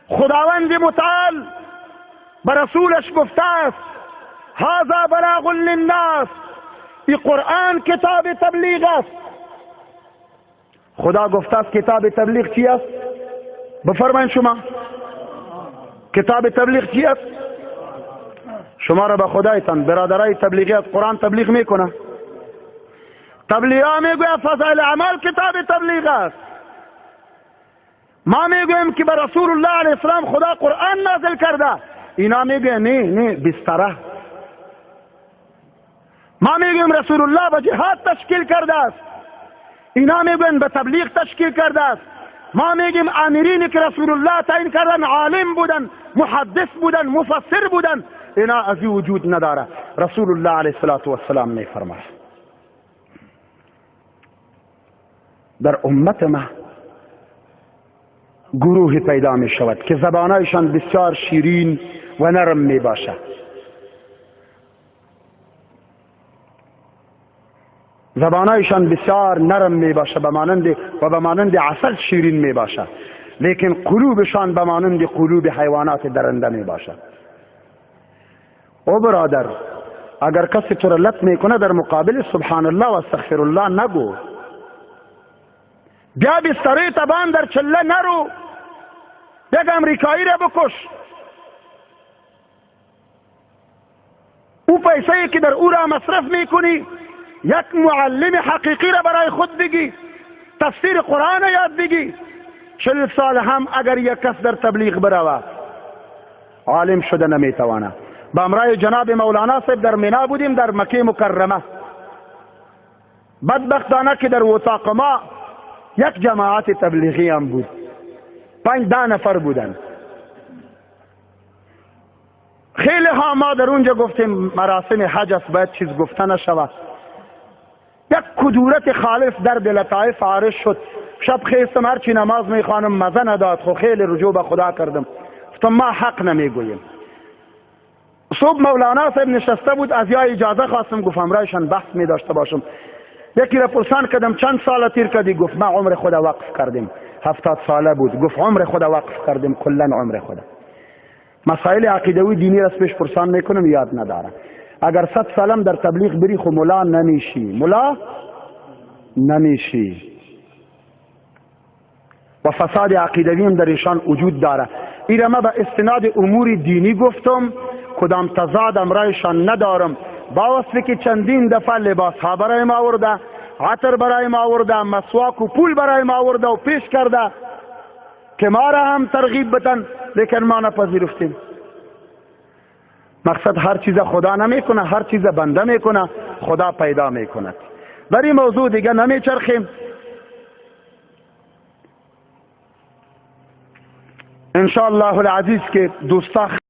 خداوند متعال به رسولش گفته است هذا بلاغ للناس، این قرآن کتاب تبلیغ است. خدا گفته است کتاب تبلیغ چی است؟ بفرمایید شما کتاب تبلیغ چی است؟ شما را به خدایتان برادرای تبلیغی از قرآن تبلیغ میکنه. تبلیغا میگوید فضائل اعمال کتاب تبلیغ است. ما میگویم که به رسول الله علیه السلام خدا قرآن نازل کرده، اینا میگه نه بستره. ما میگویم رسول الله به جهاد تشکیل کرده است، اینا میگوین به تبلیغ تشکیل کرده است. ما میگیم آمرینی که رسول الله تعیین کردن عالم بودن، محدث بودن، مفسر بودن، اینا از این وجود نداره. رسول الله علیه السلام میفرماید در امت ما گروه پیدا می شود که زبانایشان بسیار شیرین و نرم می باشد. زبانایشان بسیار نرم می باشد و به مانند عسل شیرین می باشد، لیکن قلوبشان به مانند قلوب حیوانات درنده می باشد. او برادر، اگر کسی تو را لط می کنه در مقابل سبحان الله و استغفر الله نگو. بیا بستره تبان در چله نرو، یک امریکایی را بکش. او پیسه که در او را مصرف میکنی یک معلم حقیقی را برای خود بگی، تفسیر قرآن یاد بگی. 40 سال هم اگر یک کس در تبلیغ بروه عالم شده نمیتوانه. با امرای جناب مولانا صاحب در مینا بودیم، در مکه مکرمه. بدبختانه که در اتاق ما یک جماعت تبلیغی هم بود، 5-10 نفر بودن. خیلی ها ما در اونجا گفتیم مراسم حج است، باید چیز گفته نشود. یک کدورت خالص در لطایف عارض شد. شب خیستم هرچی نماز میخوانم مزه نداد، خو خیلی رجوع به خدا کردم، گفتم ما حق نمیگوییم. صبح مولانا صاحب نشسته بود، از یا اجازه خواستم، گفتم رایشان بحث می داشته باشم. یکی را پرسان کردم چند سال تیر کردی؟ گفت ما عمر خود وقف کردیم. 70 ساله بود. گفت عمر خود وقف کردیم، کلا عمر خود. مسائل عقیدوی دینی را پیش پرسان میکنم یاد ندارم. اگر 100 سالم در تبلیغ بری خو مولا نمیشی. و فساد عقیدوی هم در ایشان وجود داره. این را ما به استناد امور دینی گفتم، کدام تضادم رایشان ندارم. با وصفی که چندین دفعه لباس ها برای ما آورده، عطر برای ما آورده، مسواک و پول برای ما آورده و پیش کرده که ما را هم ترغیب بتن، لیکن ما نپذیرفتیم. مقصد هر چیز خدا نمیکنه، هر چیز بنده میکنه، خدا پیدا میکند. در این موضوع دیگه نمیچرخیم. انشاءالله العزیز که دوستا